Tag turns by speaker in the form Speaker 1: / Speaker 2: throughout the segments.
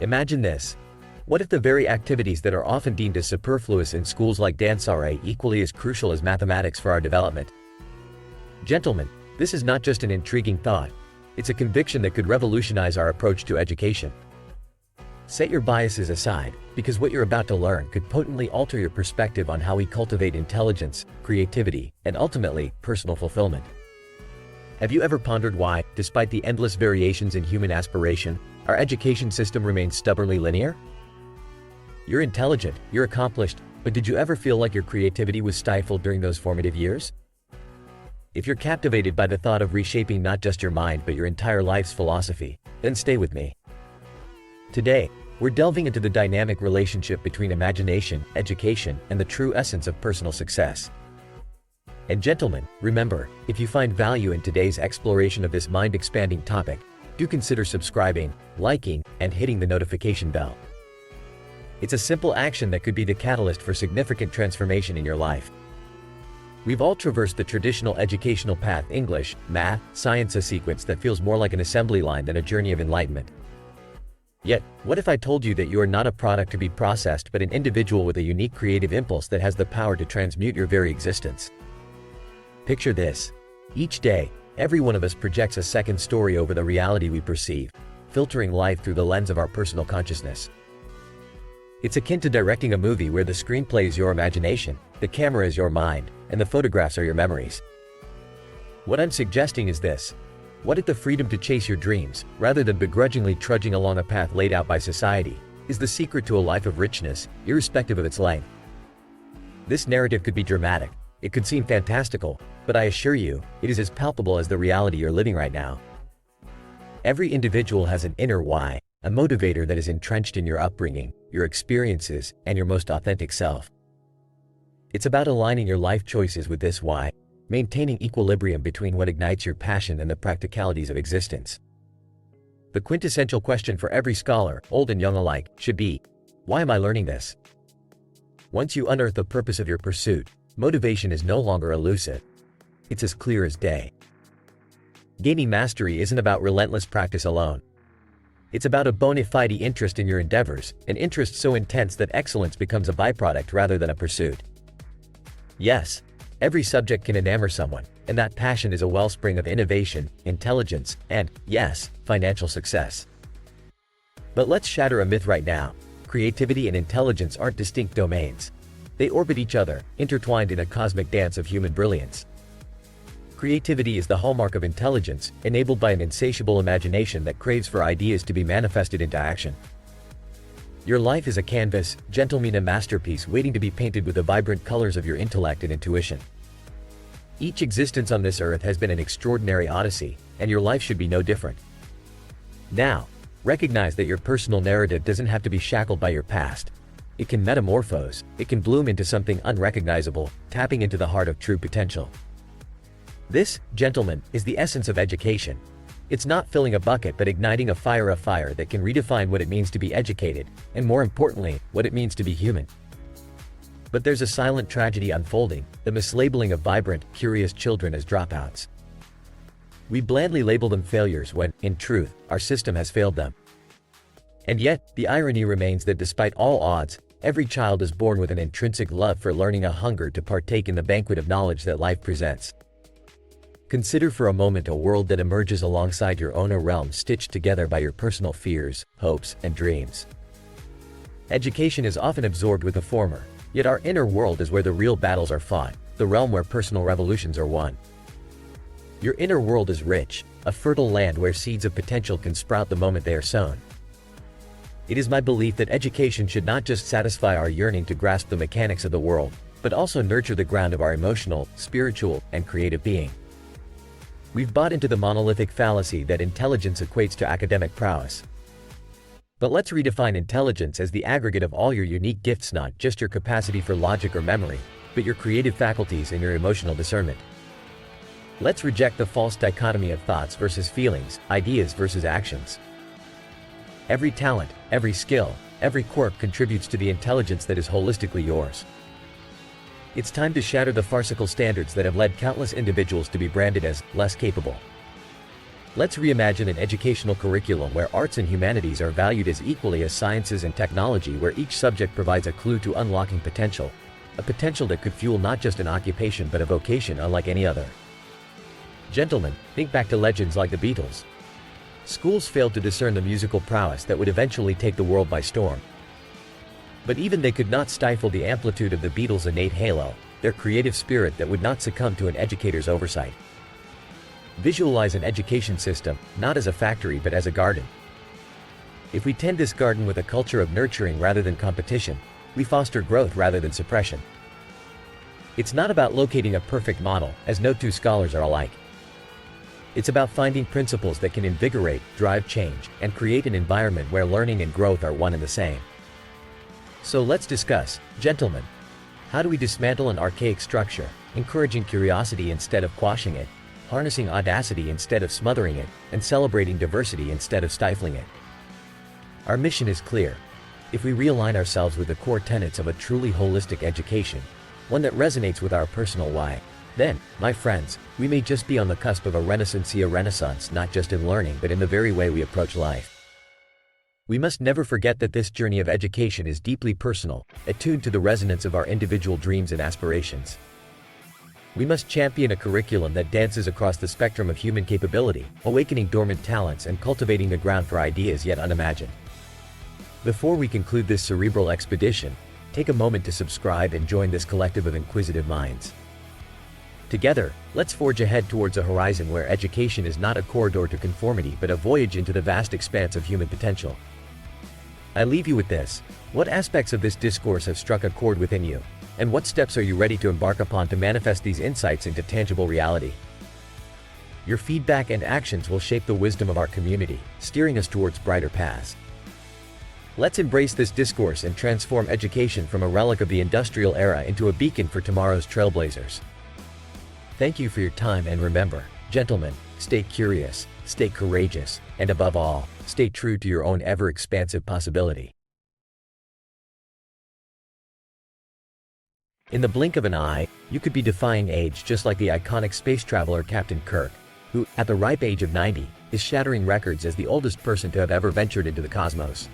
Speaker 1: Imagine this. What if the very activities that are often deemed as superfluous in schools like dance are equally as crucial as mathematics for our development? Gentlemen, this is not just an intriguing thought. It's a conviction that could revolutionize our approach to education. Set your biases aside, because what you're about to learn could potently alter your perspective on how we cultivate intelligence, creativity, and ultimately, personal fulfillment. Have you ever pondered why, despite the endless variations in human aspiration, our education system remains stubbornly linear? You're intelligent, you're accomplished, but did you ever feel like your creativity was stifled during those formative years? If you're captivated by the thought of reshaping not just your mind but your entire life's philosophy, then stay with me. Today, we're delving into the dynamic relationship between imagination, education, and the true essence of personal success. And gentlemen, remember, if you find value in today's exploration of this mind-expanding topic, do consider subscribing, liking, and hitting the notification bell. It's a simple action that could be the catalyst for significant transformation in your life. We've all traversed the traditional educational path: English, math, science, a sequence that feels more like an assembly line than a journey of enlightenment. Yet, what if I told you that you are not a product to be processed but an individual with a unique creative impulse that has the power to transmute your very existence? Picture this. Each day, every one of us projects a second story over the reality we perceive, filtering life through the lens of our personal consciousness. It's akin to directing a movie where the screenplay is your imagination, the camera is your mind, and the photographs are your memories. What I'm suggesting is this. What if the freedom to chase your dreams, rather than begrudgingly trudging along a path laid out by society, is the secret to a life of richness, irrespective of its length? This narrative could be dramatic, it could seem fantastical, but I assure you, it is as palpable as the reality you're living right now. Every individual has an inner why, a motivator that is entrenched in your upbringing, your experiences, and your most authentic self. It's about aligning your life choices with this why, maintaining equilibrium between what ignites your passion and the practicalities of existence. The quintessential question for every scholar, old and young alike, should be, why am I learning this? Once you unearth the purpose of your pursuit, motivation is no longer elusive. It's as clear as day. Gaining mastery isn't about relentless practice alone. It's about a bona fide interest in your endeavors, an interest so intense that excellence becomes a byproduct rather than a pursuit. Yes, every subject can enamor someone, and that passion is a wellspring of innovation, intelligence, and, yes, financial success. But let's shatter a myth right now. Creativity and intelligence aren't distinct domains. They orbit each other, intertwined in a cosmic dance of human brilliance. Creativity is the hallmark of intelligence, enabled by an insatiable imagination that craves for ideas to be manifested into action. Your life is a canvas, gentlemen, a masterpiece waiting to be painted with the vibrant colors of your intellect and intuition. Each existence on this earth has been an extraordinary odyssey, and your life should be no different. Now, recognize that your personal narrative doesn't have to be shackled by your past. It can metamorphose, it can bloom into something unrecognizable, tapping into the heart of true potential. This, gentlemen, is the essence of education. It's not filling a bucket but igniting a fire that can redefine what it means to be educated, and more importantly, what it means to be human. But there's a silent tragedy unfolding, the mislabeling of vibrant, curious children as dropouts. We blandly label them failures when, in truth, our system has failed them. And yet, the irony remains that despite all odds, every child is born with an intrinsic love for learning, a hunger to partake in the banquet of knowledge that life presents. Consider for a moment a world that emerges alongside your own, a realm stitched together by your personal fears, hopes, and dreams. Education is often absorbed with the former, yet our inner world is where the real battles are fought, the realm where personal revolutions are won. Your inner world is rich, a fertile land where seeds of potential can sprout the moment they are sown. It is my belief that education should not just satisfy our yearning to grasp the mechanics of the world, but also nurture the ground of our emotional, spiritual, and creative being. We've bought into the monolithic fallacy that intelligence equates to academic prowess. But let's redefine intelligence as the aggregate of all your unique gifts, not just your capacity for logic or memory, but your creative faculties and your emotional discernment. Let's reject the false dichotomy of thoughts versus feelings, ideas versus actions. Every talent, every skill, every quirk contributes to the intelligence that is holistically yours. It's time to shatter the farcical standards that have led countless individuals to be branded as less capable. Let's reimagine an educational curriculum where arts and humanities are valued as equally as sciences and technology, where each subject provides a clue to unlocking potential. A potential that could fuel not just an occupation but a vocation unlike any other. Gentlemen, think back to legends like the Beatles. Schools failed to discern the musical prowess that would eventually take the world by storm. But even they could not stifle the amplitude of the Beatles' innate halo, their creative spirit that would not succumb to an educator's oversight. Visualize an education system, not as a factory but as a garden. If we tend this garden with a culture of nurturing rather than competition, we foster growth rather than suppression. It's not about locating a perfect model, as no two scholars are alike. It's about finding principles that can invigorate, drive change, and create an environment where learning and growth are one and the same. So let's discuss, gentlemen, how do we dismantle an archaic structure, encouraging curiosity instead of quashing it, harnessing audacity instead of smothering it, and celebrating diversity instead of stifling it? Our mission is clear. If we realign ourselves with the core tenets of a truly holistic education, one that resonates with our personal why, then, my friends, we may just be on the cusp of a renaissance, not just in learning but in the very way we approach life. We must never forget that this journey of education is deeply personal, attuned to the resonance of our individual dreams and aspirations. We must champion a curriculum that dances across the spectrum of human capability, awakening dormant talents and cultivating the ground for ideas yet unimagined. Before we conclude this cerebral expedition, take a moment to subscribe and join this collective of inquisitive minds. Together, let's forge ahead towards a horizon where education is not a corridor to conformity but a voyage into the vast expanse of human potential. I leave you with this: what aspects of this discourse have struck a chord within you? And what steps are you ready to embark upon to manifest these insights into tangible reality? Your feedback and actions will shape the wisdom of our community, steering us towards brighter paths. Let's embrace this discourse and transform education from a relic of the industrial era into a beacon for tomorrow's trailblazers. Thank you for your time, and remember, gentlemen, stay curious, stay courageous, and above all, stay true to your own ever-expansive possibility. In the blink of an eye, you could be defying age just like the iconic space traveler Captain Kirk, who, at the ripe age of 90, is shattering records as the oldest person to have ever ventured into the cosmos.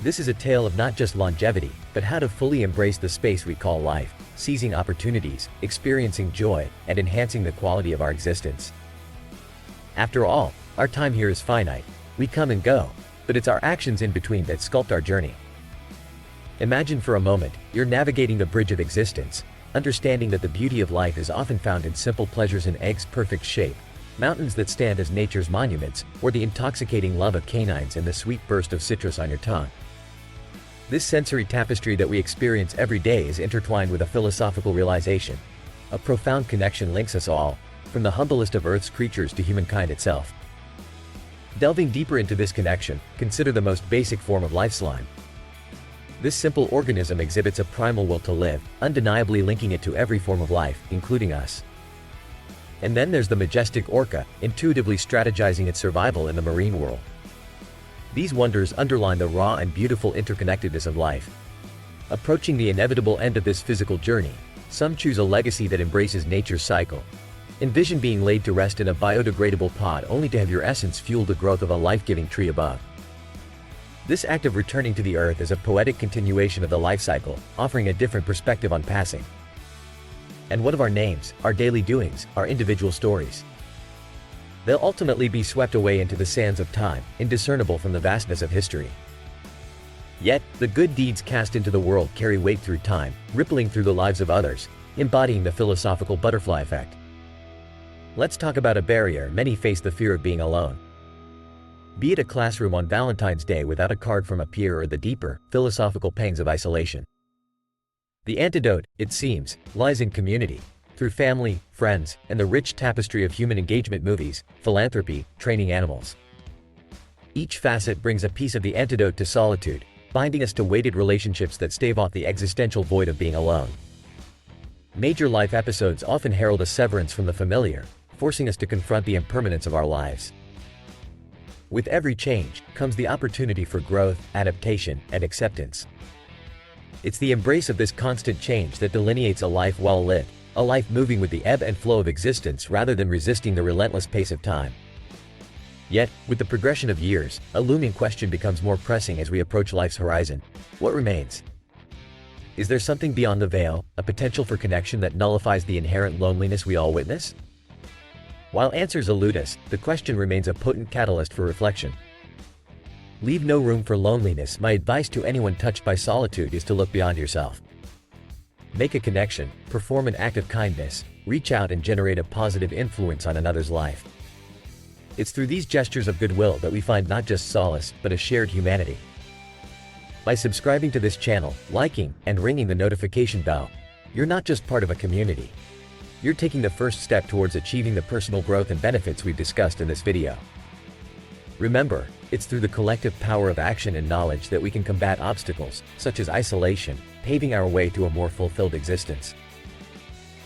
Speaker 1: This is a tale of not just longevity, but how to fully embrace the space we call life, seizing opportunities, experiencing joy, and enhancing the quality of our existence. After all, our time here is finite. We come and go, but it's our actions in between that sculpt our journey. Imagine for a moment, you're navigating the bridge of existence, understanding that the beauty of life is often found in simple pleasures: an egg's perfect shape, mountains that stand as nature's monuments, or the intoxicating love of canines and the sweet burst of citrus on your tongue. This sensory tapestry that we experience every day is intertwined with a philosophical realization. A profound connection links us all, from the humblest of Earth's creatures to humankind itself. Delving deeper into this connection, consider the most basic form of life: slime. This simple organism exhibits a primal will to live, undeniably linking it to every form of life, including us. And then there's the majestic orca, intuitively strategizing its survival in the marine world. These wonders underline the raw and beautiful interconnectedness of life. Approaching the inevitable end of this physical journey, some choose a legacy that embraces nature's cycle. Envision being laid to rest in a biodegradable pod only to have your essence fuel the growth of a life-giving tree above. This act of returning to the earth is a poetic continuation of the life cycle, offering a different perspective on passing. And what of our names, our daily doings, our individual stories? They'll ultimately be swept away into the sands of time, indiscernible from the vastness of history. Yet, the good deeds cast into the world carry weight through time, rippling through the lives of others, embodying the philosophical butterfly effect. Let's talk about a barrier many face: the fear of being alone. Be it a classroom on Valentine's Day without a card from a peer, or the deeper, philosophical pangs of isolation. The antidote, it seems, lies in community. Through family, friends, and the rich tapestry of human engagement: movies, philanthropy, training animals. Each facet brings a piece of the antidote to solitude, binding us to weighted relationships that stave off the existential void of being alone. Major life episodes often herald a severance from the familiar, forcing us to confront the impermanence of our lives. With every change, comes the opportunity for growth, adaptation, and acceptance. It's the embrace of this constant change that delineates a life well lived, a life moving with the ebb and flow of existence rather than resisting the relentless pace of time. Yet, with the progression of years, a looming question becomes more pressing as we approach life's horizon. What remains? Is there something beyond the veil, a potential for connection that nullifies the inherent loneliness we all witness? While answers elude us, the question remains a potent catalyst for reflection. Leave no room for loneliness. My advice to anyone touched by solitude is to look beyond yourself. Make a connection, perform an act of kindness, reach out and generate a positive influence on another's life. It's through these gestures of goodwill that we find not just solace, but a shared humanity. By subscribing to this channel, liking, and ringing the notification bell, you're not just part of a community. You're taking the first step towards achieving the personal growth and benefits we've discussed in this video. Remember, it's through the collective power of action and knowledge that we can combat obstacles, such as isolation, paving our way to a more fulfilled existence.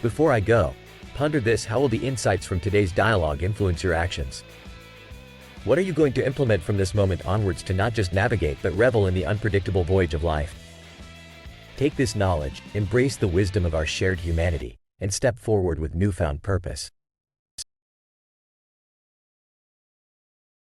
Speaker 1: Before I go, ponder this: how will the insights from today's dialogue influence your actions? What are you going to implement from this moment onwards to not just navigate but revel in the unpredictable voyage of life? Take this knowledge, embrace the wisdom of our shared humanity, and step forward with newfound purpose.